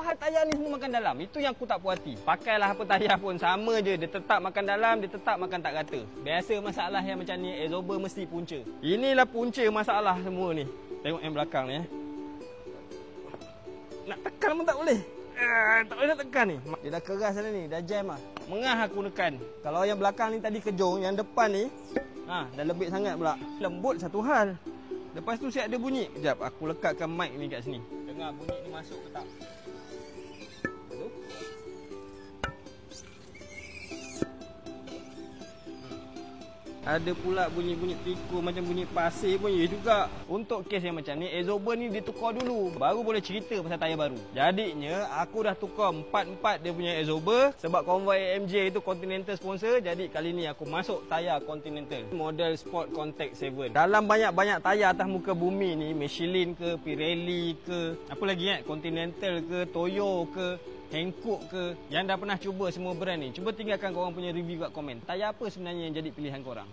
Padahal tayar ni semua makan dalam. Itu yang aku tak puas hati. Pakailah apa tayar pun sama je. Dia tetap makan dalam, dia tetap makan tak rata. Biasa masalah yang macam ni, absorber mesti punca. Inilah punca masalah semua ni. Tengok yang belakang ni. Nak tekan pun tak boleh. Tak boleh nak tekan ni. Dia dah keras dah ni, dah jam lah. Mengah aku nekan. Kalau yang belakang ni tadi kejung, yang depan ni dah lebih sangat pula. Lembut satu hal. Lepas tu siap ada bunyi. Kejap, aku lekatkan mic ni kat sini. Dengar bunyi ni masuk ke tak? Ada pula bunyi-bunyi tikus macam bunyi pasir pun ya juga. Untuk kes yang macam ni, absorber ni ditukar dulu. Baru boleh cerita pasal tayar baru. Jadinya, aku dah tukar 4-4 dia punya absorber. Sebab Convoy AMJ itu Continental sponsor. Jadi kali ni aku masuk tayar Continental. Model Sport Contact 7. Dalam banyak-banyak tayar atas muka bumi ni, Michelin ke, Pirelli ke, apa lagi Continental ke, Toyo ke, Hankook ke, yang dah pernah cuba semua brand ni, cuba tinggalkan korang punya review kat komen. Tayar apa sebenarnya yang jadi pilihan korang?